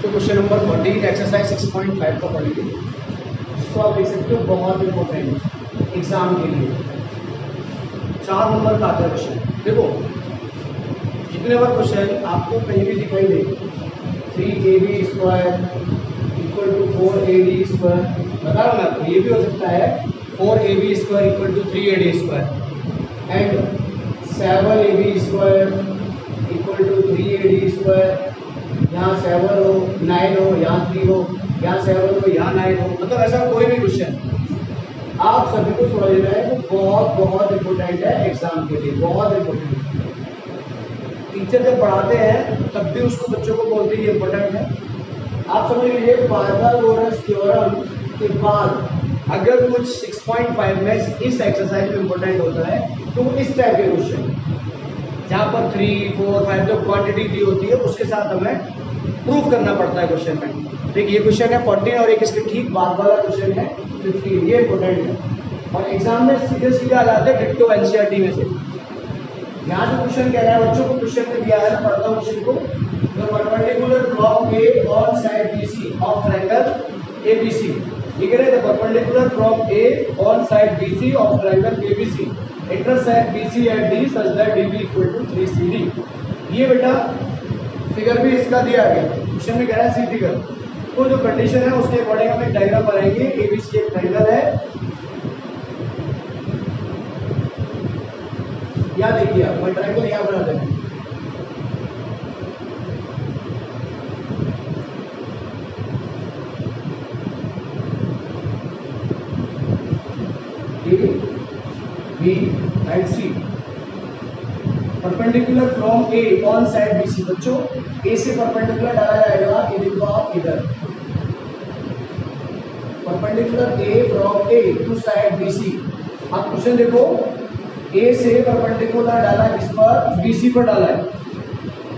तो question number 14 exercise 6.5 का पढ़ेंगे, जिसको आप देख सकते हो बहुत इंपॉर्टेंट एग्जाम के लिए। 4 नंबर का आता है क्वेश्चन। देखो जितने बार क्वेश्चन आपको कहीं भी दिखाई दे 3ab square equal to 4ad square, बता रहा हूँ मैं आपको, ये भी हो सकता है 4ab square equal to 3ad square and 7ab square equal to 3ad square. यहाँ 7 हो, 9 हो, यहाँ 3 हो, यहाँ 7 हो, यहाँ 9 हो, मतलब ऐसा कोई भी क्वेश्चन आप सभी को समझ लेना है। तो बहुत इंपॉर्टेंट है एग्जाम के लिए, बहुत इंपॉर्टेंट। टीचर जब पढ़ाते हैं तब भी उसको बच्चों को बोलते हैं ये इंपॉर्टेंट है। आप समझ लीजिए पाइथागोरस थ्योरम के बाद अगर कुछ 6.5 में इस एक्सरसाइज में इंपॉर्टेंट होता है तो वो इस टाइप के क्वेश्चन, जहाँ पर 3, 4, 5 जो क्वांटिटी दी होती है उसके साथ हमें प्रूव करना पड़ता है क्वेश्चन में। देखिए ये क्वेश्चन है 14 और एक इसके ठीक बाद वाला क्वेश्चन है 15, ये इंपॉर्टेंट है और एग्जाम में सीधे आ जाते हैं डिट्टो एनसीईआरटी में से। यहाँ जो क्वेश्चन कह रहा है बच्चों को, क्वेश्चन में दिया है ना, पढ़ता हूँ क्वेश्चन को। The perpendicular from A on side BC of triangle ABC, ये कह रहे हैं the perpendicular from A on side BC of triangle ABC intersect BC at D such that DB equal to 3CD। ये बेटा figure भी इसका दिया गया, क्वेश्चन में कह रहा है सी फिगर। तो जो कंडीशन है उसके अकॉर्डिंग हम एक डायग्राम बनाएंगे। एबीसी एक ट्रायंगल है, या देखिए आप ट्रायंगल यहाँ बना देंगे। B and C perpendicular from A on side BC. बच्चों ए से परपेंडिकुलर डाला जाएगा, ये देखो आप इधर perpendicular A from A to side BC. आप क्वेश्चन देखो, ए से परपेंडिकुलर डाला किस पर, बीसी पर डाला है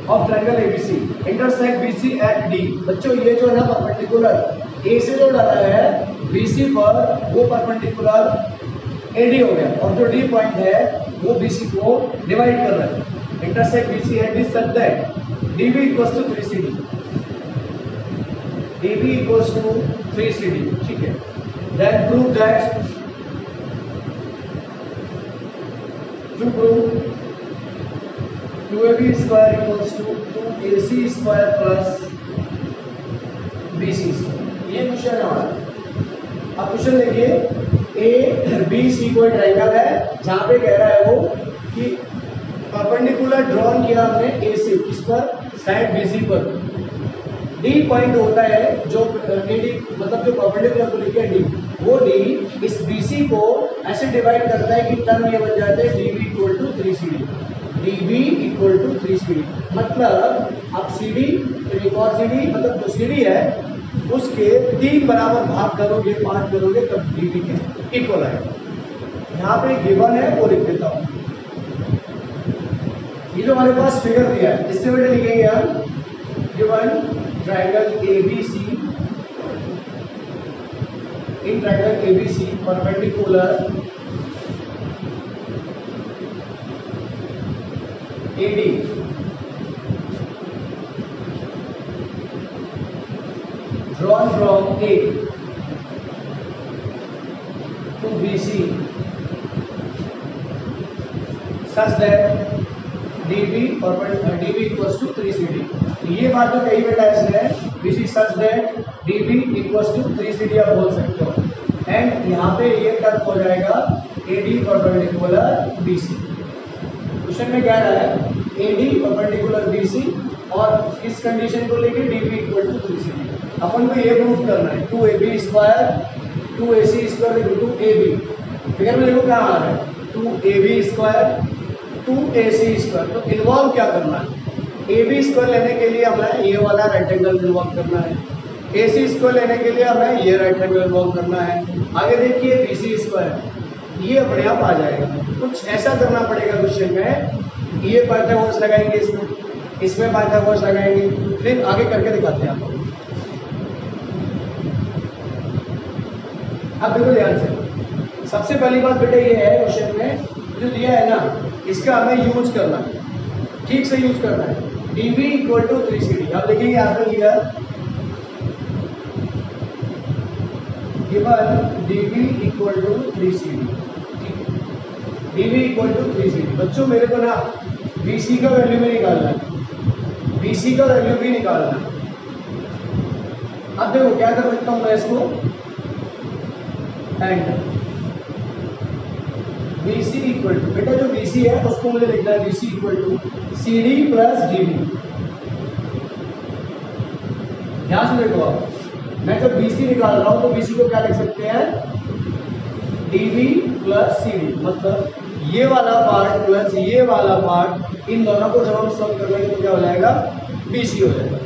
of triangle ABC intersect BC at D. बच्चों ये जो है ना परपेंडिकुलर ए से जो डाला है बीसी पर, वो परपेंडिकुलर एडी हो गया और जो डी पॉइंट है वो बीसी को डिवाइड कर रहा है। Intersect BC at D such that DB equals to 3CD, DB equals to 3CD। ठीक है, then prove that, to prove 2ab square equals to 2ac square plus bc square. ये question है हमारा। अब क्वेश्चन देखिए, ए बी सी कोई triangle है जहां पे कह रहा है वो कि परपेंडिकुलर ड्रॉन किया हमने ए से किस पर, साइड बीसी पर। डी पॉइंट होता है जो डी मतलब जो परपेंडिकुलर को लिखा है डी, वो डी इस बीसी को ऐसे डिवाइड करता है कि टर्म ये बन जाता है DB equal to 3CD, DB equal to 3CD। मतलब अब CD एक और CD, मतलब जो CD है उसके 3 बराबर भाग करोगे, 5 करोगे तब डीबी के इक्वल आएगा। यहाँ पे गिवन है वो लिख देता हूँ। ये जो हमारे पास फिगर दिया है इससे बेटे लिखेंगे हम given triangle ABC, in triangle ABC perpendicular AD drawn from A to BC such that DB equals to 3CD। ये बात तो कही बेटा इसने, BC such that DB equals to 3CD आप बोल सकते हो। एंड यहाँ पे ये टर्म हो जाएगा AD परपेंडिकुलर BC। क्वेश्चन में कह रहा है AD परपेंडिकुलर BC और इस कंडीशन को लेके DB इक्वल टू 3CD। अपन को ये प्रूफ करना है 2ab square 2ac square equal to ab। Figure में देखो कहाँ आ रहा है 2ab स्क्वायर 2ac स्क्वायर। तो इन्वॉल्व क्या करना है, ab स्क्वायर लेने के लिए हमें ये वाला राइट एंगल इन्वॉल्व करना है, ac स्क्वायर लेने के लिए हमें ये राइट एंगल इन्वॉल्व करना है। आगे देखिए bc स्क्वायर, ये अपने आप आ जाएगा। कुछ ऐसा करना पड़ेगा क्वेश्चन में, ये पाइथागोरस लगाएंगे इसमें पाइथागोरस लगाएंगे, फिर आगे करके दिखाते हैं आपको। अब देखो ध्यान से, सबसे पहली बात बेटा ये है क्वेश्चन में जो दिया है ना, इसका हमें यूज करना है, ठीक से यूज करना है। dv equal to 3CD। अब देखिए यहाँ पे लिया given dv equal to 3cd, dv equal to 3cd। बच्चों मेरे को ना bc का वैल्यू भी निकालना है, bc का वैल्यू भी निकालना है। अब देखो क्या कर सकता हूँ मैं इसको, एंड bc इक्वल टू, बेटा जो bc है उसको मुझे लिखना है bc equal to cd plus dv। ध्यान से देखो आप, मैं जब bc निकाल रहा हूं तो bc को क्या लिख सकते हैं, dv प्लस cd, मतलब ये वाला पार्ट प्लस ये वाला पार्ट, इन दोनों को जब हम सम कर लेंगे तो क्या हो जाएगा, bc हो जाएगा।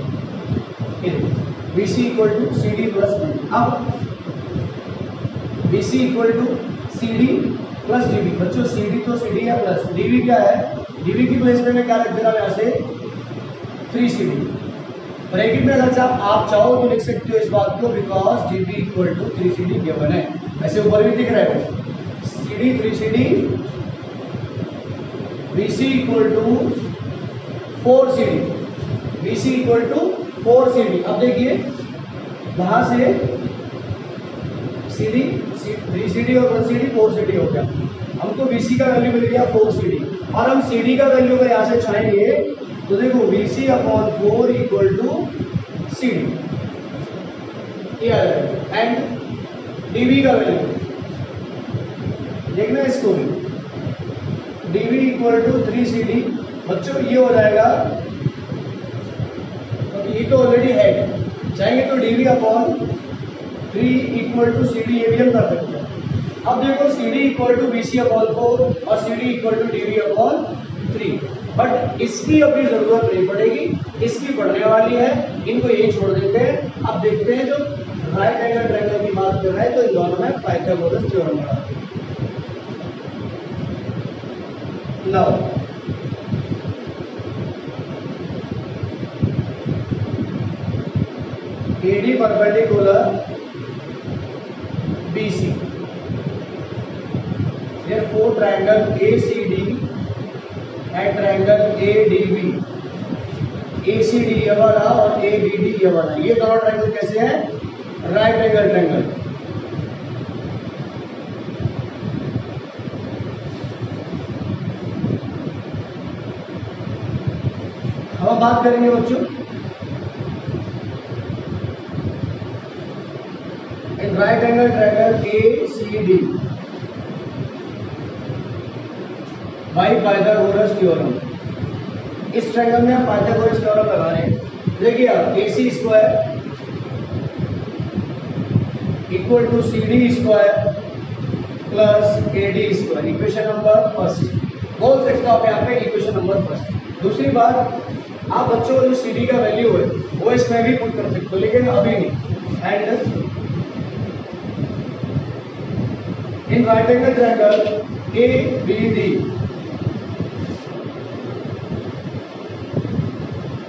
bc equal to cd plus dv। अब bc equal to cd plus dv। बच्चों cd तो cd है, प्लस dv क्या है, dv की प्लेस में मैं क्या रख दे रहा हूं, यहाँ से 3cd। ब्रैकेट में अगर आप चाहो तो लिख सकते हो इस बात को, because dv equal to 3cd given है। ऐसे ऊपर भी दिख रहा है cd 3cd, bc equal to 4cd, bc equal to 4cd। अब देखिए वहां से cd 3cd और 1cd 4cd हो गया, हमको bc का वैल्यू मिल गया 4cd, और हम cd का वैल्यू को यहाँ से चाहेंगे तो देखो bc upon 4 equal to cd, and dv का वैल्यू देखना इसको भी, dv इक्वल टू 3cd। बच्चों ये हो जाएगा, तो ये तो ऑलरेडी है, चाहेंगे तो dv upon 3 equal to cd, ये भी हम कर सकते हैं। अब देखो cd equal to bc upon 4 और cd equal to dv upon 3, but इसकी अभी जरूरत नहीं पड़ेगी, इसकी पढ़ने वाली है, इनको यही छोड़ देते हैं। अब देखते हैं जो राइट एंगल ट्रायंगल की बात कर रहा है, तो इन दोनों में पाइथागोरस थ्योरम लगाते हैं। Now AD perpendicular BC, therefore triangle ACD and triangle ADB, ACD ये वाला और ABD ये वाला, ये दोनों ट्रायंगल कैसे हैं, राइट एंगल ट्रायंगल। हम बात करेंगे बच्चों इन right angle triangle ACD by Pythagoras theorem. इस ट्रायंगल में हम पाइथागोरस थ्योरम लगा रहे हैं। देखिए आप AC square equal to CD square plus AD square, equation number first बोल सकते हो आप यहाँ पे, इक्वेशन नंबर फर्स्ट। दूसरी बात, आप बच्चों को जो CD का वैल्यू है वो इसमें भी पुट कर सकते हो, लेकिन अभी नहीं। And in right angle triangle ABD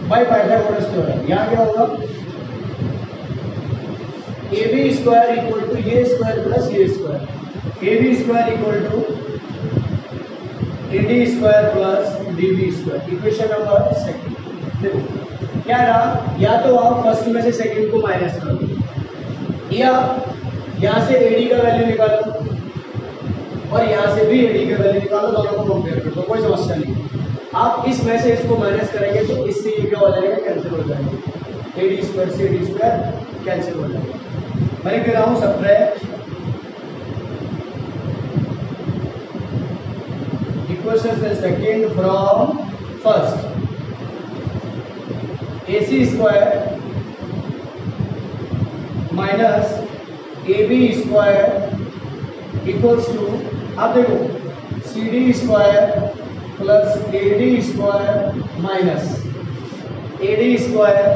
by Pythagoras theorem, यहाँ क्या होगा, AB स्क्वायर इक्वल टू ये स्क्वायर प्लस ये square, AB square equal to AD square plus DB square, equation number second. देखो क्या रहा, या तो आप फर्स्ट में से सेकंड को माइनस कर दो, या यहाँ से AD का वैल्यू निकालो और यहाँ से भी AD का वैल्यू निकालो, दोनों को कंपेयर कर दो, कोई समस्या नहीं। आप इसमें से इसको माइनस करेंगे तो इससे ये क्या हो जाएगा, कैंसिल हो जाएगा, AD स्क्वायर से AD स्क्वायर कैंसिल हो जाएगा। मैं कह रहा हूँ सबट्रैक्ट इक्वेशन से second from first, AC square minus AB square equals to, अब देखो CD square plus AD square minus AD square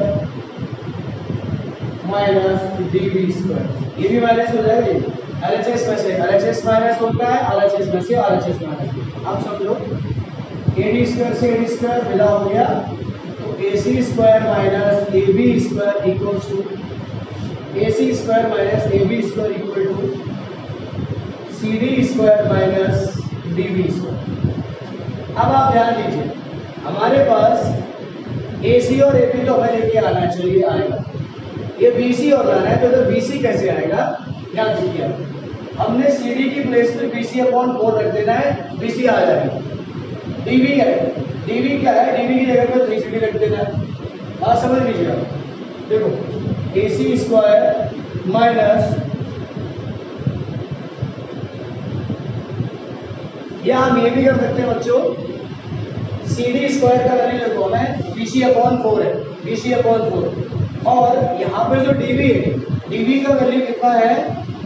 minus DB square, ये भी माइनस हो जाएगा। LHS में से LHS माइनस होता है, LHS में से RHS माइनस। अब समझो AD स्क्वायर से AD स्क्वायर मिला हो गया, तो AC square minus AB square equals to AC square minus AB square equal to CD square minus DB square. अब आप ध्यान दीजिए, हमारे पास AC और AB तो हमें लेके आना चाहिए, आएगा, ये BC और लाना है, तो इधर BC कैसे आएगा, ध्यान दीजिए। हमने CD की प्लेस पे BC/4 रख देना है, BC आ जाएगा। DV है, DV क्या है, DV की जगह पर 3CD रख देना है। बात समझ लीजिए आप, देखो AC² माइनस, या हम ये भी कर सकते हैं बच्चों, CD² का वैल्यू देखो हमें BC/4 है, BC/4, और यहाँ पे जो DV है, DV का वैल्यू कितना है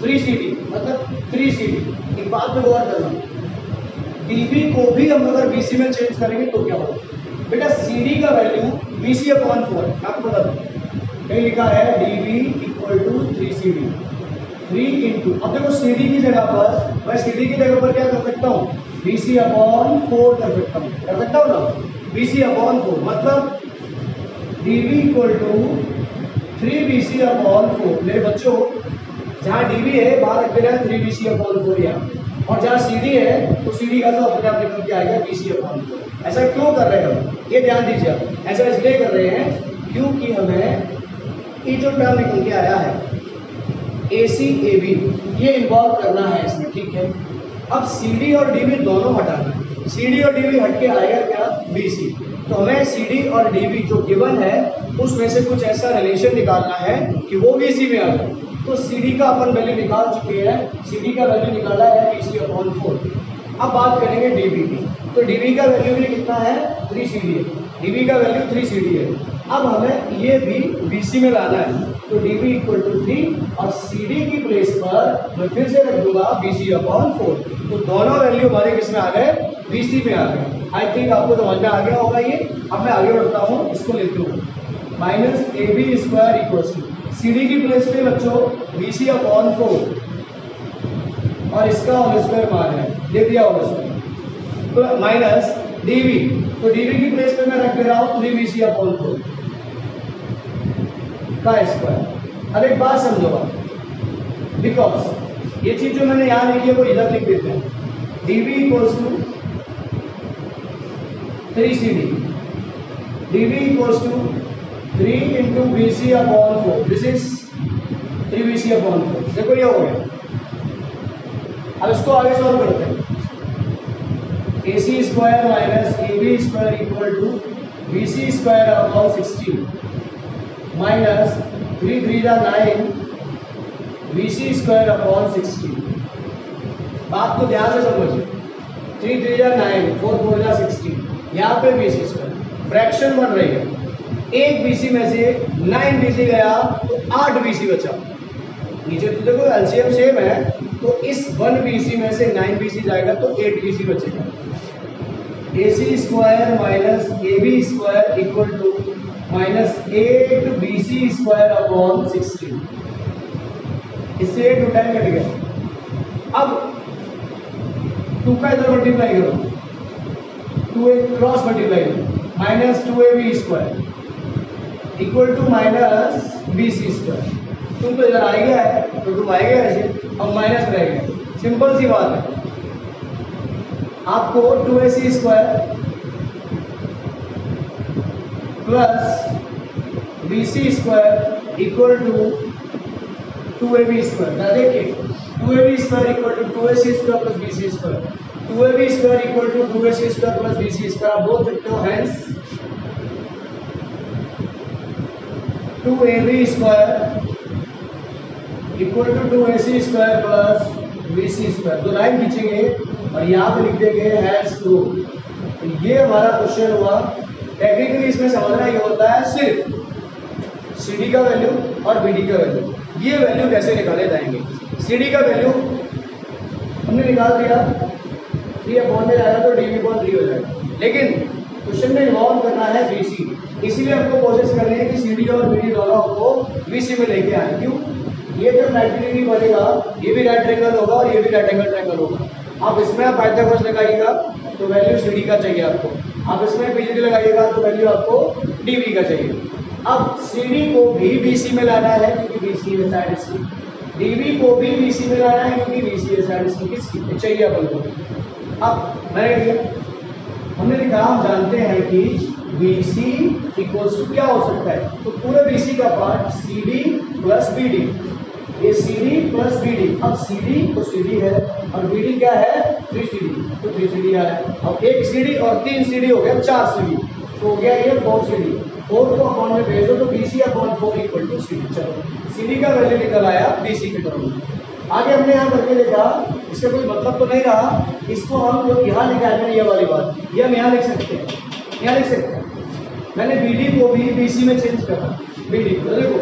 3CD, मतलब 3CD। एक बात पे गौर करना, DV को भी हम अगर BC में चेंज करेंगे तो क्या होगा बेटा, CD का वैल्यू BC/4, आपको बता दूं कहीं लिखा है DV = 3CD, 3 इंटू, अब देखो CD की जगह पर मैं CD की जगह पर क्या कर सकता हूँ, BC/4 कर सकता हूँ ना, BC/4, मतलब DV = 3BC/4। मेरे बच्चों, जहाँ DV है बाहर रख देना है 3BC/4 यहाँ, और जहाँ CD है तो CD का तो अपने आप निकल के आएगा BC/4। ऐसा क्यों कर रहे हैं हम, ये ध्यान दीजिए आप, ऐसा इसलिए कर रहे हैं क्योंकि हमें ये जो टर्म निकल के आया है AC/AB, ये इन्वॉल्व करना है इसमें, ठीक है। अब CD और DV दोनों हटाना है, CD और DV हट के आएगा क्या, BC। तो हमें CD और DV जो गिवन है उसमें से कुछ ऐसा रिलेशन निकालना है कि वो BC में आ जाए। तो CD का अपन वैल्यू निकाल चुके हैं, CD का वैल्यू निकाला है BC/4। अब बात करेंगे DV की, तो DV का वैल्यू भी कितना है, 3CD है, DV का वैल्यू 3CD है। अब हमें ये भी BC में लाना है, तो DV = 3 और CD की प्लेस पर मैं फिर से रख दूंगा BC/4। तो दोनों वैल्यू हमारे किस में आ गए, BC में आ गए। आई थिंक आपको समझ में आ गया होगा ये। अब मैं आगे बढ़ता हूँ, इसको लेते हूँ -AB² CD की प्लेस पे बच्चों BC/4 और इसका होल स्क्वायर मान है, दे दिया होगा इसमें, तो माइनस DV, तो DV की प्लेस पे मैं रख दे रहा हूँ 3BC/4 का स्क्वायर। अब एक बात समझो आप, बिकॉज ये चीज जो मैंने यहाँ लिखी है वो इधर लिख देते हैं, DV = 3CD, DV = 3 into BC/4, this is 3BC/4। देखो ये हो गया। अब इसको आगे सॉल्व करते हैं, AC² minus AB² = BC²/16 minus 3 3 9 BC²/16। बात को ध्यान से समझिए, 3 3 9, 4 4 16, यहाँ पे BC², फ्रैक्शन बन रही है, एक BC में से 9 BC गया तो 8 BC बचा। नीचे तो देखो LCM सेम है, तो इस 1 BC में से 9 BC जाएगा तो 8 BC बचेगा। AC² माइनस AB² = -8 BC²/16, इससे 8 उठाए कट गया। अब 2 का इधर मल्टीप्लाई करो, 2 क्रॉस मल्टीप्लाई करो, -2AB² = -BC²। तुम तो इधर आ गया है तो तुम आएगा ऐसे, और माइनस रह गया। सिंपल सी बात है, आपको 2AC² प्लस BC² = 2AB²। देखिए 2AB² = 2AC² plus BC², 2AB² = 2AC² plus BC²। आप बोल सकते हो hence 2AB² = 2AC² plus BC²। तो लाइन खींचेंगे और यहाँ पे लिख देंगे हैंस टू। तो ये हमारा क्वेश्चन हुआ। टेक्निकली इसमें समझना ये होता है सिर्फ CD का वैल्यू और BD का वैल्यू, ये वैल्यू कैसे निकाले जाएंगे। CD का वैल्यू हमने निकाल दिया, 3 में जाएगा तो DV/3 हो जाएगा, लेकिन क्वेश्चन में इन्वॉल्व करना है BC, इसीलिए हमको कोशिश करनी है कि CD और BD दोनों को BC में लेके आए। क्यों, ये जब 90 डिग्री बनेगा, ये भी राइट एंगल होगा और ये भी राइट एंगल होगा। अब इसमें आप पाइथागोरस लगाइएगा तो वैल्यू CD का चाहिए आपको, आप इसमें BD लगाइएगा तो वैल्यू आपको DV का चाहिए। अब CD को भी BC में लाना है क्योंकि BC है साइड इसकी, DV को भी BC में लाना है क्योंकि BC है साइड इसकी, किसकी चाहिए अपन को। अब मैंने लिखा, हमने लिखा हम जानते हैं कि BC इक्वल्स टू क्या हो सकता है, तो पूरे BC का पार्ट CD प्लस BD, ये CD प्लस BD, अब CD तो CD है और BD क्या है 3CD, तो 3CD आया। अब एक CD और 3 CD हो गया 4 CD, तो हो गया ये 4 CD, 4 को अपॉन में भेज दो तो BC upon 4 equal to CD। चलो CD का वैल्यू निकल आया BC के टर्म में। आगे हमने यहाँ करके देखा, इसका कोई मतलब तो नहीं रहा, इसको हम जो यहाँ लिखा है ये वाली बात, ये हम यहाँ लिख सकते हैं, यहाँ लिख सकते हैं। मैंने BD को भी BC में चेंज करा, BD को देखो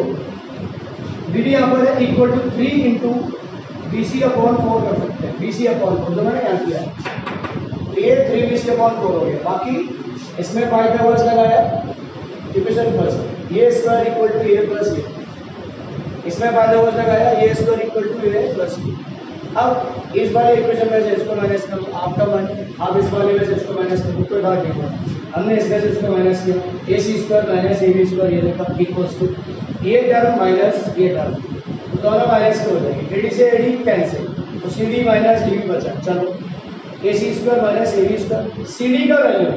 BD यहाँ पर है equal to 3 into BC upon 4 कर सकते हैं, BC अपॉन 4 जो मैंने यहाँ किया है, ये 3BC अपॉन 4 हो गया। बाकी इसमें पाइथागोरस लगाया इक्वेशन फर्स्ट, ये square equal to A plus A, इसमें पाइथागोरस लगाया ये square equal to A plus B. अब इस वाले इक्वेशन में से इसको माइनस करो, आपका मन, आप इस वाले में से इसको माइनस करो, कोई बात नहीं है, हमने इसमें से इसको माइनस किया, AC square minus AB square ये देखा इक्वल्स टू ये टर्म माइनस ये टर्म, तो दोनों माइनस के हो जाएंगे, AD से AD कैंसिल, तो CD माइनस DB बचा। चलो AC square minus AB square, CD का वैल्यू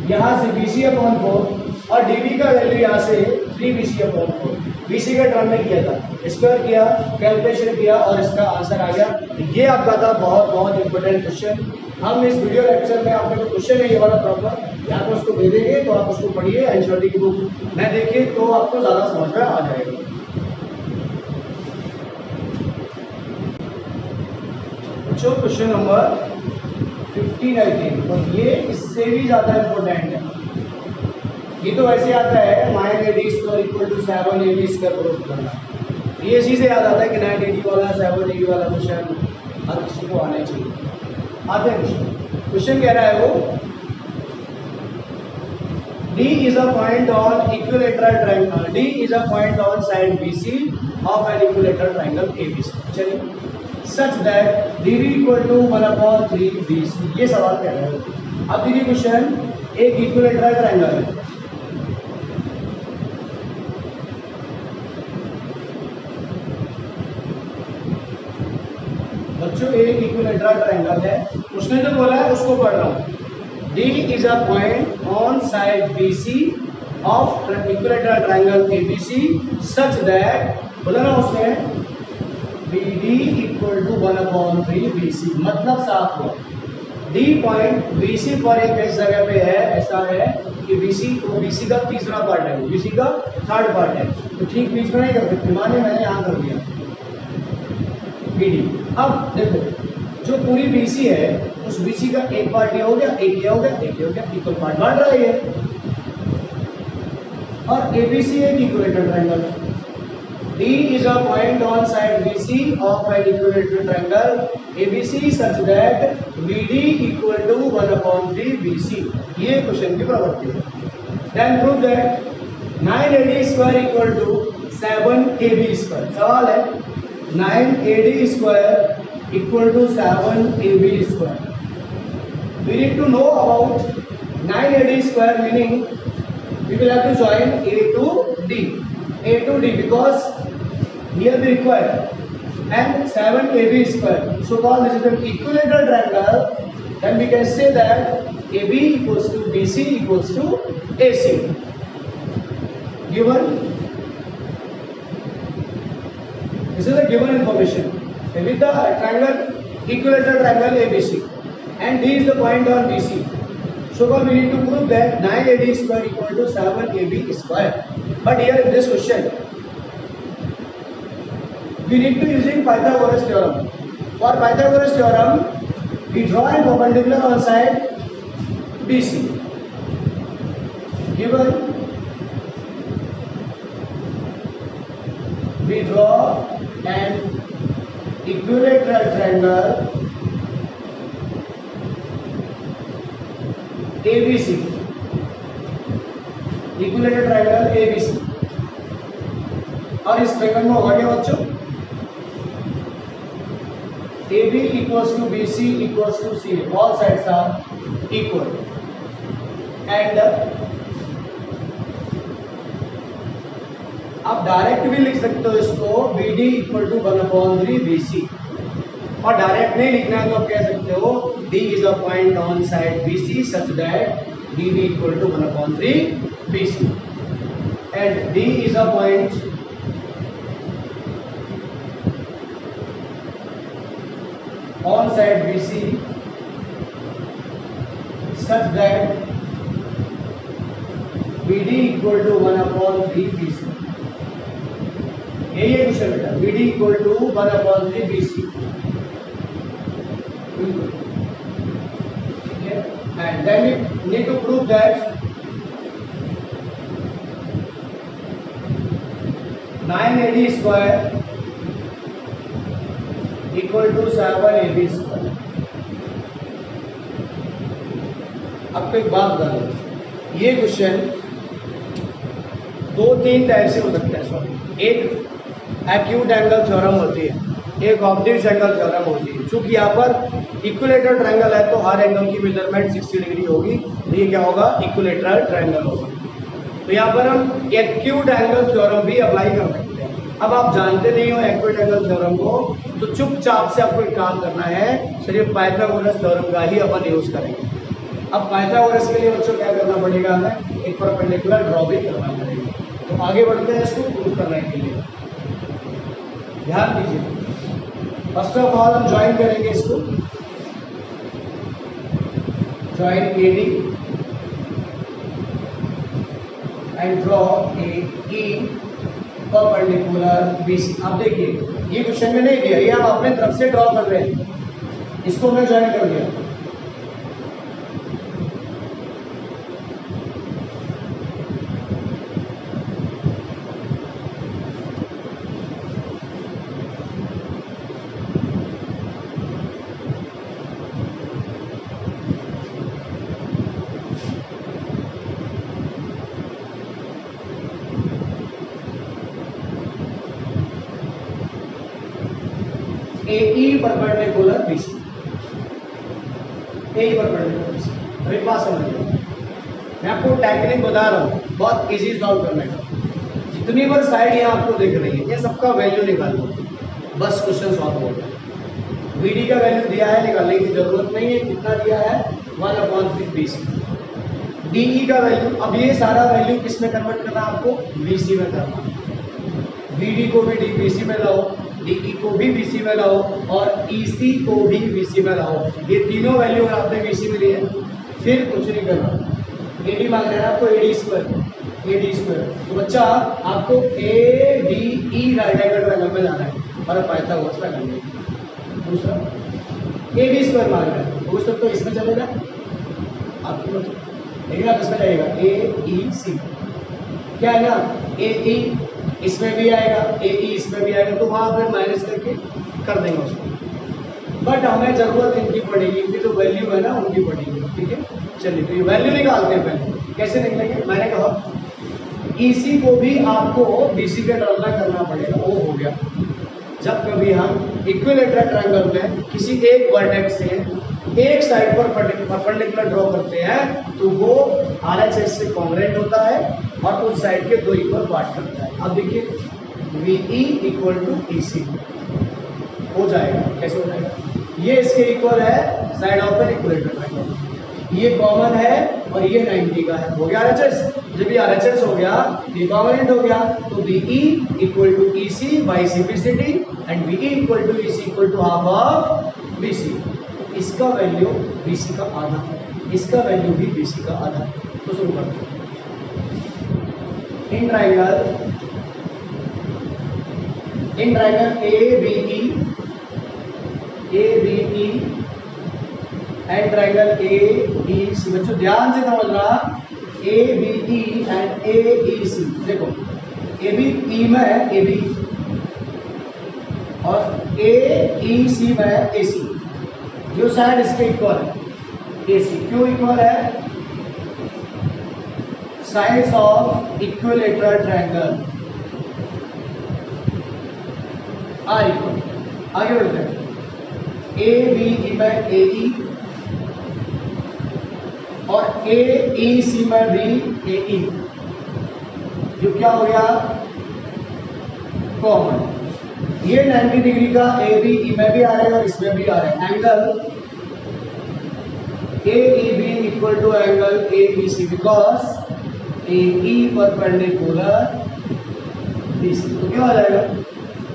यहाँ से BC अपॉन 4 और DB का वैल्यू यहाँ से 3BC अपॉन 4, BC के टर्म में किया था, स्क्वायर किया, कैलकुलेशन किया और इसका आंसर आ गया। ये आपका था बहुत बहुत इंपॉर्टेंट क्वेश्चन। हम इस वीडियो लेक्चर में आपका जो क्वेश्चन है ये वाला प्रॉपर यहाँ पर उसको दे देंगे, तो आप उसको पढ़िए, एनसीईआरटी की बुक में देखिए तो आपको ज़्यादा समझ में आ जाएगा। बच्चों क्वेश्चन नंबर 15 आई थिंक, और ये इससे भी ज़्यादा इम्पोर्टेंट है। ये तो वैसे आता है 9AD square equal to 7AB square proof करना, ये चीज़ याद आता है कि 9AD वाला 7AB वाला क्वेश्चन हर किसी को आना चाहिए। आते हैं क्वेश्चन कह रहा है वो D is a point on equilateral triangle, D is a point on side BC of an equilateral triangle ABC, चलिए such that DB equal to 1/3 BC, ये सवाल कह रहा है। अब देखिए क्वेश्चन, एक इक्विलेटरल ट्रायंगल है, बच्चों एक इक्विलेटरल ट्रायंगल है, उसने जो बोला है उसको पढ़ रहा हूँ। D is a point on side BC of equilateral triangle ABC such that, बोला ना उसने BD equal to 1/3 BC, मतलब साफ हुआ। D पॉइंट BC पर एक ऐसी जगह पे है, ऐसा है कि BC का तीसरा पार्ट है, BC का थर्ड पार्ट है, तो ठीक बीच में नहीं कर सकते, माने मैंने यहाँ कर दिया BD। अब देखो जो पूरी BC है उस BC का एक पार्ट ये हो गया, एक ये हो गया, एक ये हो गया, इक्वल पार्ट बांट रहा है ये, और ABC एक इक्विलेटरल ट्रायंगल है। D is a point on side BC of an equilateral triangle ABC such that BD equal to 1/3 BC, ये क्वेश्चन की प्रवृत्ति है। Then prove that 9AD square equal to 7AB square, सवाल है 9AD square equal to 7AB square. We need to know about 9AD square, meaning we will have to join A to D, A to D because here we require, and 7AB square. So called this is an equilateral triangle. Then we can say that AB equals to BC equals to AC. Given, this is a given information. With the triangle, equilateral triangle ABC, and D is the point on BC. So far we need to prove that 9AD square equal to 7AB square. But here in this question, we need to using Pythagoras theorem. For Pythagoras theorem, we draw a perpendicular on side BC. Given, we draw an equilateral triangle ABC, equilateral triangle ABC, और इस triangle में होगा क्या बच्चों, AB equals to BC equals to C, all sides are equal, and आप direct भी लिख सकते हो इसको BD equal to 1/3 BC, और डायरेक्ट नहीं लिखना है तो आप कह सकते हो D is a point on side BC such that D B equal to 1/3 B C and D is a point on side BC such that BD equal to 1/3 BC. यही है क्वेश्चन बेटा, BD equal to 1/3 BC. ठीक है, and then we need to prove that 9AD square equal to 7AB square. आपको एक बात बता दूं, ये क्वेश्चन 2-3 टाइप से हो सकता है। सॉरी, एक एक्यूट एंगल थ्योरम होती है, एक ऑब्ट्यूज एंगल थ्योरम होती है। चूंकि यहाँ पर इक्विलेटरल ट्रायंगल है तो हर एंगल की मेजरमेंट 60 डिग्री होगी, तो ये क्या होगा, इक्विलेटरल ट्रायंगल होगा। तो यहाँ पर हम एक्यूट एंगल थ्योरम भी अप्लाई कर सकते हैं। अब आप जानते नहीं हो एक्यूट एंगल थ्योरम को, तो चुपचाप से आपको एक काम करना है, सिर्फ पाइथागोरस थ्योरम का ही अपन यूज करेंगे। अब पाइथागोरस के लिए बच्चों क्या करना पड़ेगा, हमें एक परपेंडिकुलर ड्रॉ भी करना पड़ेगा। तो आगे बढ़ते हैं इसको प्रूव करने के लिए। ध्यान दीजिए, फर्स्ट ऑफ ऑल हम ज्वाइन करेंगे इसको, join AD and draw a perpendicular BC. आप देखिए, ये क्वेश्चन में नहीं दिया, ये आप अपने तरफ से ड्रॉ कर रहे हैं, इसको मैं ज्वाइन कर दिया। AE perpendicular BC, AE perpendicular BC। अब एक बात समझिए, मैं आपको टेक्निक बता रहा हूँ, बहुत इजी सॉल्व करने का। जितनी बार साइड यहाँ आपको दिख रही है, ये सबका वैल्यू निकाल लो, बस क्वेश्चन सॉल्व हो गया। VD का वैल्यू दिया है, निकालने की जरूरत नहीं है। कितना दिया है, 1/3 BC। DE का वैल्यू, अब ये सारा वैल्यू किस में कन्वर्ट करना है आपको, BC में करना। VD को भी BC में लाओ, DE को भी BC में लाओ और EC को भी BC में लाओ। ये तीनों वैल्यू अगर आपने BC में लिए, फिर कुछ नहीं करना। AD मांग रहे हैं आपको AD स्क्वायर। तो बच्चा आपको ADE राइट एंगल ट्रायंगल में जाना है और पाइथागोरस का करना है। दूसरा AD स्क्वायर मांग रहे हैं, तो उस तक तो इसमें चलेगा आपको, लेकिन आप इसमें जाएगा AEC, क्या है ना, AE इसमें भी आएगा, AE इसमें भी आएगा, तो वहां पर माइनस करके कर देंगे उसको। बट हमें जरूरत इनकी पड़ेगी, इनकी जो वैल्यू है ना उनकी पड़ेगी। ठीक है, चलिए तो ये वैल्यू निकालते हैं। पहले कैसे निकलेंगे, मैंने कहा EC को भी आपको BC के टर्म में करना पड़ेगा। वो हो गया, जब कभी हम इक्विलेटरल ट्रायंगल में किसी एक वर्टेक्स से एक साइड पर परपेंडिकुलर ड्रॉ करते हैं, तो वो RHS से कॉन्ग्रुएंट होता है और उस साइड के दो इक्वल पार्ट करता है। अब देखिए, VE इक्वल टू EC हो जाएगा। कैसे हो जाएगा, ये इसके इक्वल है side of an equilateral triangle, ये कॉमन है और ये 90 का है। हो गया RHS, जब ये RHS हो गया, ये कॉन्ग्रुएंट हो गया, तो VE equal to EC by simplicity and VE equal to EC equal to half of BC। इसका वैल्यू BC का आधा है, इसका वैल्यू भी BC का आधा है। तो शुरू करते हैं। In triangle ABE and triangle AEC। बच्चों ध्यान से समझना, ABE एंड AEC। देखो AB E में है AB और AEC में है AC। जो साइड इसके इक्वल है AC, क्यों इक्वल है, sides of equilateral triangle are equal. आगे बढ़ते हैं, ABE में AE और AEC में भी AE, जो क्या हो गया, कॉमन। ये 90 डिग्री का ABE में भी आ रहा है और इसमें भी आ रहा है। Angle AEB equal to angle ABC because AE perpendicular BC। तो क्या हो जाएगा,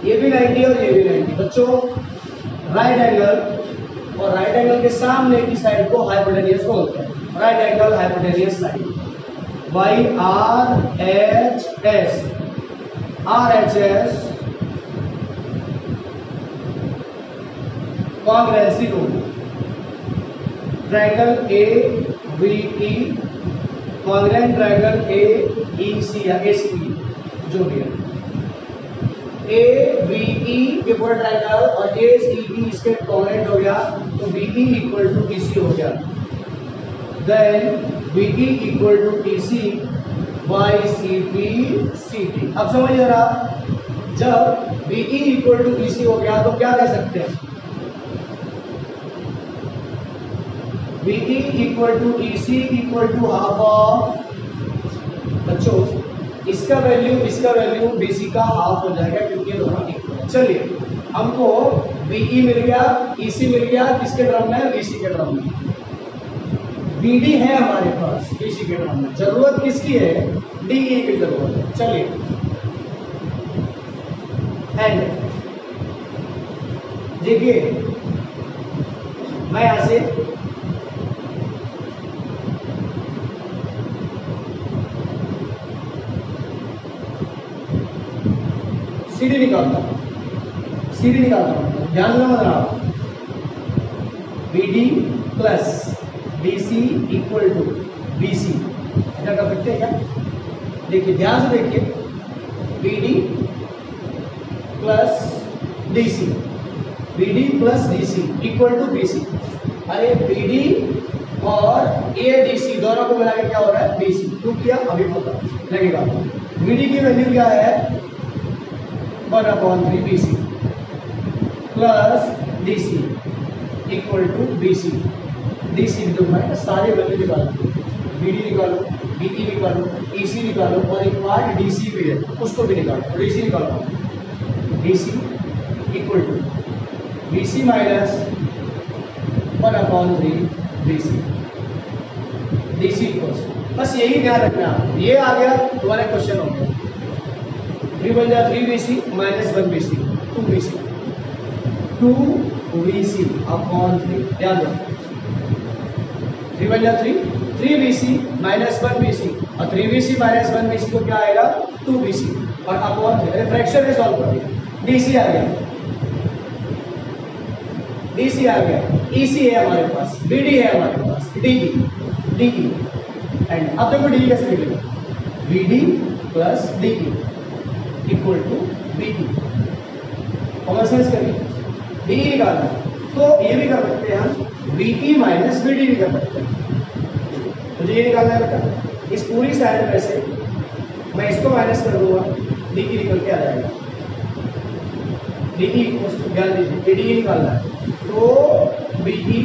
ये भी 90 और ये भी 90। बच्चों राइट एंगल और राइट एंगल के सामने की साइड को हाइपोटेनियस बोलते हैं, right angle hypotenuse side. By RHS congruency rule, triangle AVE congruent triangle AEC या ACE जो भी है, AVE के पूरा ट्रायंगल और ACE इसके कॉन्ग्रुएंट हो गया तो BE इक्वल टू TC हो गया। Then BE equal to TC by CT। अब समझ रहा, जब BE इक्वल टू TC हो गया तो क्या कह सकते हैं, BE equal to TC equal to half of, बच्चों इसका वैल्यू BC का हाफ हो जाएगा क्योंकि ये दोनों इक्वल है। चलिए हमको BE मिल गया, EC मिल गया, किसके टर्म में, BC के टर्म में। BD है हमारे पास BC के टर्म में, जरूरत किसकी है, DE की जरूरत है। चलिए एंड देखिए मैं यहां से सीधी निकालता हूं, ध्यान में बना BD plus BC equal to BC, ऐसा कर सकते हैं क्या, देखिए ध्यान से देखिए, BD plus DC equal to BC। अरे BD और ADC दोनों को मिला के क्या हो रहा है, BC। क्यों किया अभी पता लगेगा। BD की वैल्यू क्या है, 1/3 BC plus DC equal to BC। DC तो मैं सारे वैल्यू निकालो, BD निकालो, BE निकालो, EC निकालो और एक पार्ट DC भी है उसको भी निकालो। DC निकालो, DC equal to BC minus 1/3 BC। DC equal, बस यही ध्यान रखना, ये आ गया तुम्हारे क्वेश्चन हो गया। 3 बन जाए 3 BC minus 1 BC 2 BC upon 3, ध्यान दो 3 बन जाए 3 BC माइनस 1 BC और 3 BC माइनस 1 BC को क्या आएगा 2 BC और अपॉन 3 फ्रैक्शन में सॉल्व कर दिया। DC आ गया, EC है हमारे पास, BD है हमारे पास, DE एंड अब देखो DE कैसे निकलेगा, BD plus DE equal to BE। Common sense करिए, DE निकालना तो ये भी कर सकते हैं हम, BE माइनस BD भी कर सकते हैं। मुझे ये निकालना है बेटा, इस पूरी साइड में से मैं इसको माइनस कर दूंगा, DE निकल के आ जाएगा। DE ध्यान दीजिए, DE निकालना है तो BE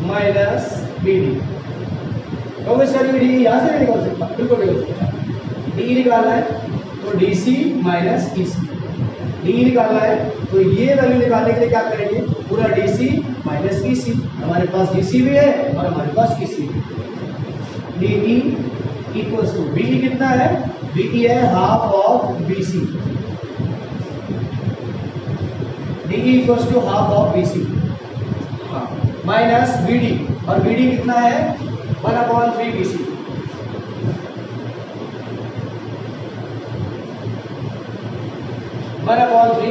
माइनस BD। तो सर BD यहाँ से नहीं निकाल सकता, बिल्कुल निकल सकता। DE निकालना है तो DC माइनस EC, DE निकालना है तो ये वैल्यू निकालने के लिए क्या करेंगे, पूरा DC माइनस EC। हमारे पास DC भी है और हमारे पास EC भी। DE इक्वल्स टू BE कितना है, BE है half of BC, DE equals to half of BC minus BD और BD कितना है 1/3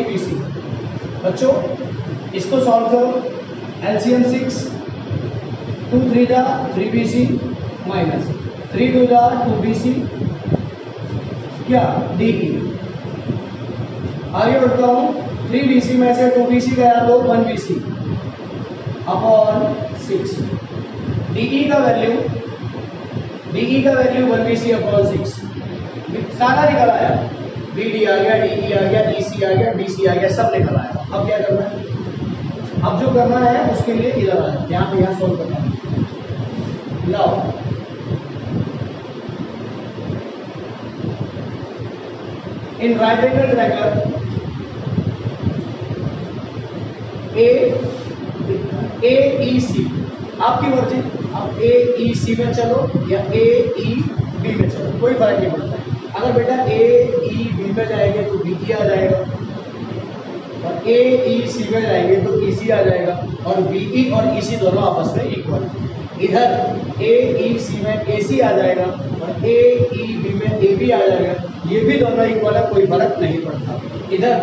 BC। बच्चों इसको सॉल्व करो, LCM 6 2 3 जा 3 BC माइनस 3 2 जा 2 BC क्या DE। आगे बढ़ता हूँ, 3 BC में से 2 BC गया तो 1 BC अपॉन 6। DE का वैल्यू 1 BC अपॉन 6 सारा निकल आया, BD आ गया, DE आ गया, EC आ गया, BC आ गया, सब निकल आया। अब क्या करना है, अब जो करना है उसके लिए इधर आया, यहाँ पे यहाँ सोल्व करना है। लाओ इन right angle triangle A A E सी आपकी मर्जी, आप ए ई सी में चलो या ए ई बी में चलो, कोई फर्क नहीं पड़ता है। अगर बेटा ए ई बी में जाएंगे तो बी ई आ जाएगा, और ए ई सी में जाएंगे तो ई सी आ जाएगा, और बी ई और ई सी दोनों आपस में इक्वल। इधर ए ई सी में ए सी आ जाएगा और ए ई बी में ए बी आ जाएगा, ये भी दोनों इक्वल है, कोई फर्क नहीं पड़ता। इधर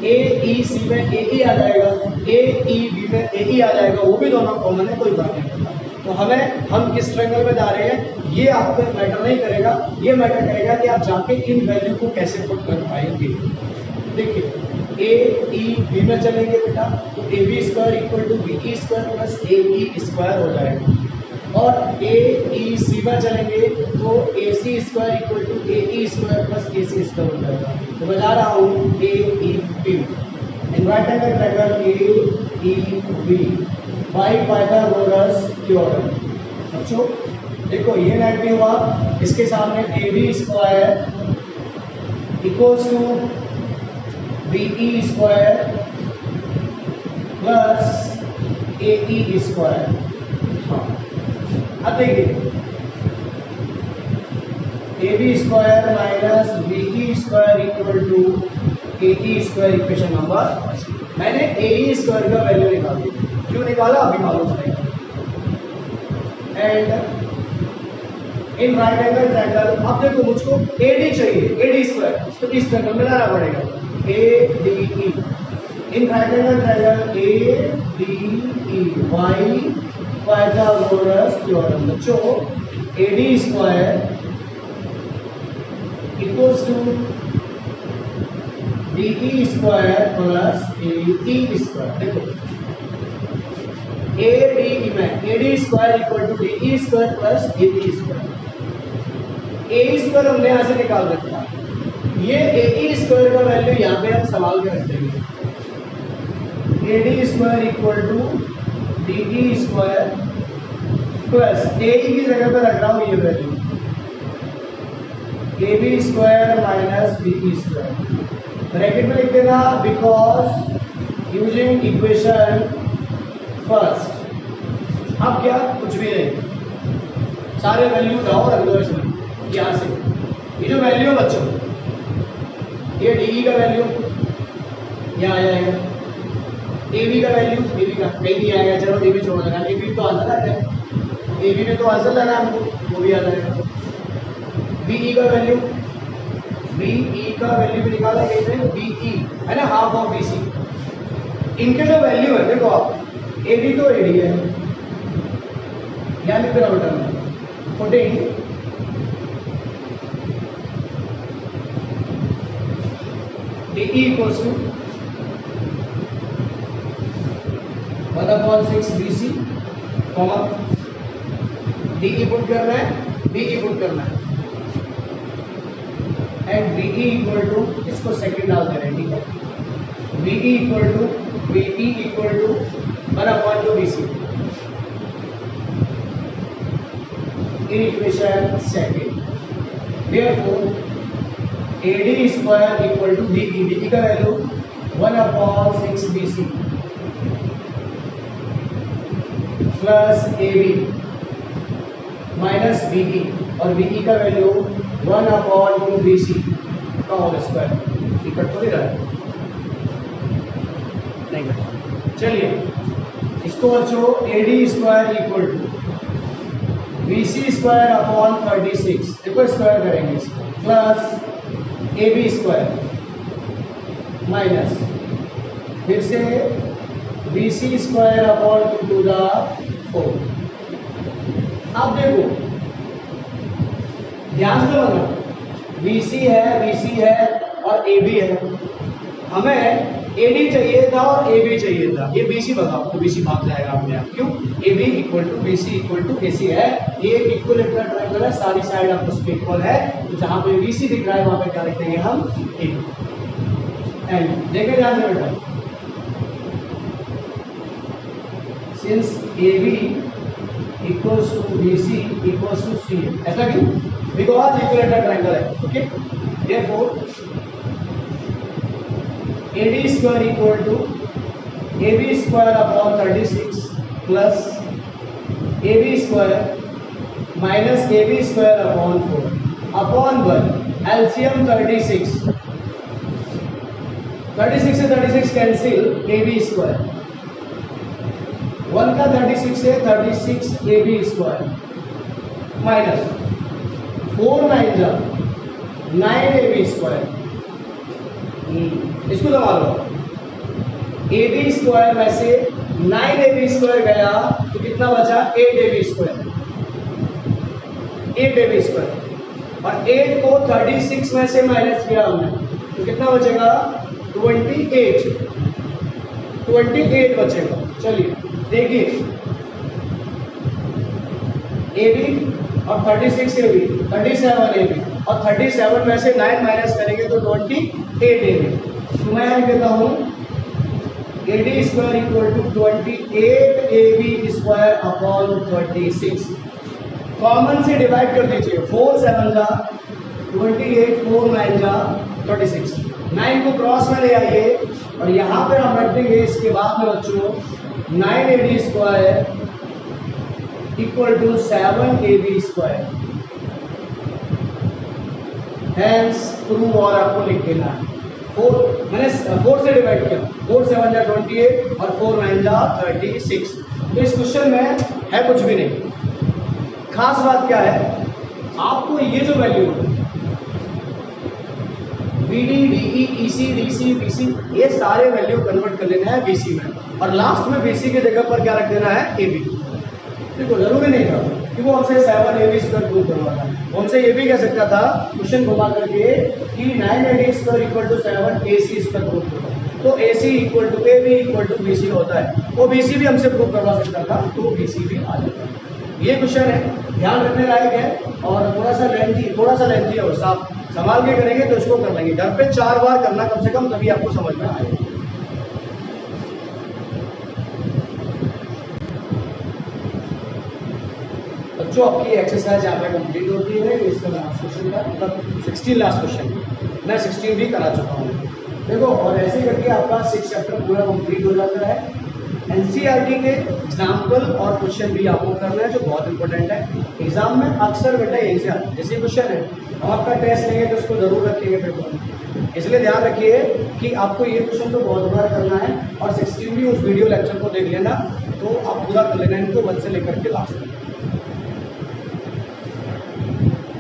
ए ई सी में ए ई आ जाएगा, ए ई बी में ए ई आ जाएगा, वो भी दोनों कॉमन है, कोई फर्क नहीं पड़ता। तो हम किस ट्रायंगल में जा रहे हैं ये आपको मैटर नहीं करेगा, ये मैटर करेगा कि आप जाके इन वैल्यू को कैसे पुट कर पाएंगे। देखिए ए ई बी में चलेंगे बेटा तो A B square equal to B E square plus A E square हो जाएगा, और ए ई सी में चलेंगे तो A C square equal to A E square plus A C square हो जाएगा। तो मैं जा रहा हूँ A E B in right angle triangle A E B by Pythagoras theorem. बच्चों देखो ये नेगेटिव हुआ, इसके सामने A B square equals to B E square plus A E square. हाँ अब देखिए A B square minus B E square equal to A E square equation number. मैंने ए ई स्क्वायर का वैल्यू निकाल दिया, क्यों निकाला अभी मालूम पड़ेगा। And in right angle triangle अब देखो मुझको ए डी चाहिए, ए डी स्क्वायर, तो इस ट्रायंगल में लाना पड़ेगा A D E. In right angle triangle A D E by Pythagoras theorem. बच्चों A D square equals to D E square plus A E square. देखो ए डी में A D square equal to D E square plus A E square. A E square हमने यहाँ से निकाल रखा, ये ए E square का value यहाँ पे हम संभाल के रख देंगे। A D square equal to D E square plus A E की जगह पर रख रहा हूँ ये value A B square minus B E square. Bracket में लिख देना बिकॉज यूजिंग इक्वेशन फर्स्ट। अब क्या कुछ भी नहीं, सारे वैल्यू उठाओ रख दो इसमें यहाँ से। ये जो वैल्यू है बच्चों, ये डी ई का वैल्यू यहाँ आ जाएगा, ए बी का वैल्यू ए बी का कहीं नहीं आएगा, चलो ए बी छोड़ देना, ए बी तो आंसर आ जाएगा, ए बी में तो आंसर लेना है हमको, वो भी आ जाएगा। बी ई का वैल्यू, बी ई का वैल्यू भी निकाला गया है, बी ई है ना हाफ ऑफ बी सी। इनके जो वैल्यू है देखो आप ए बी तो ए डी है, यहाँ लिख देना बेटा putting D E equals to 1/6 B C comma D E put करना है, डी ई पुट करना है and B E equal to, इसको सेकंड डाल दे रहे हैं ठीक है, B E equal to B E equal to 1/2 B C in equation second. Therefore A D square equal to D E, D E का value 1/6 B C plus A B minus B ई, और B E का value 1/2 B सी का whole square. इकट्ठ हो रहा है नहीं। चलिए इसको बच्चों A D square equal to B C square upon 36, देखो स्क्वायर करेंगे इसको, plus A B square minus फिर से B C square upon 2 to the 4। अब देखो ध्यान से लगा, बी सी है और ए बी है, हमें ए डी चाहिए था और ए बी चाहिए था, ये बी सी बताओ तो बी सी भाग जाएगा अपने आप, क्यों A B equal to B C equal to A C है, ये इक्विलेटरल ट्रायंगल है, सारी साइड आपस में इक्वल है, तो जहां पे बी सी दिख रहा है वहां पे क्या लिख देंगे हम ए बी। एंड देखे ध्यान से बेटा, since A B equals to B C equals to C, ऐसा क्यों, बिकॉज इक्विलेटरल ट्रायंगल है, okay. Therefore A D square equal to A B square upon 36 plus A B square minus A B square upon 4 upon 1 LCM 36 से 36 cancel ए B square 1 का 36 से 36 A B square minus 4 9 A B square इसको दबा लो ए B square में से 9 A B square गया तो कितना बचा 8 A B square 8 A B square और 8 को 36 में से माइनस किया हमने तो कितना बचेगा 28 बचेगा। चलिए देखिए ए बी और 36 ए बी 37 ए बी और 37 में से 9 माइनस करेंगे तो 28 ए बी। तो मैं यहाँ कहता हूँ A D square equal to 28 A B square upon 36। Common से डिवाइड कर दीजिए 4 7 जा 28 4 9 जा 36 9 को क्रॉस में ले आइए और यहाँ पर हम रख देंगे इसके बाद में बच्चों 9 A D square equal to 7 A B square. Hence prove और आपको लिख देना है 4 से डिवाइड किया 4 7 जा 28 और 4 9 जा 36। तो इस क्वेश्चन में है कुछ भी नहीं। खास बात क्या है आपको ये जो value BD DE EC DC BC ये सारे वैल्यू कन्वर्ट कर लेना है BC में और लास्ट में BC की जगह पर क्या रख देना है AB। देखो जरूरी नहीं था कि वो हमसे 7 AB स्क्वायर प्रूव करवा था, हमसे ये भी कह सकता था क्वेश्चन घुमा करके कि 9 AD square equal to 7 AC square prove करवा तो AC equal to AB equal to BC होता है। वो BC भी हमसे प्रूव करवा सकता था तो BC भी आ जाता है। ये क्वेश्चन है, ध्यान रखने लायक है और थोड़ा सा लेंथी है। और आप संभाल के करेंगे तो इसको कर लेंगे। घर पे 4 बार करना कम से कम, तभी आपको समझ में आएगा। बच्चों आपकी एक्सरसाइज यहाँ पे कंप्लीट होती है। इसका लास्ट क्वेश्चन का मतलब 16 लास्ट क्वेश्चन मैं 16 भी करा चुका हूँ। देखो और ऐसे करके आपका 6 चैप्टर पूरा कंप्लीट हो जाता है। एनसीईआरटी के एग्जाम्पल और क्वेश्चन भी आपको करना है जो बहुत इंपॉर्टेंट है। एग्जाम में अक्सर बेटा यही से आता है। जैसे क्वेश्चन है हम आपका टेस्ट लेंगे तो उसको जरूर रखेंगे पेपर में, इसलिए ध्यान रखिए कि आपको ये क्वेश्चन तो बहुत बार करना है और 16 भी उस वीडियो लेक्चर को देख लेना तो आप पूरा कर लेना इनको 1 से लेकर के लास्ट तक।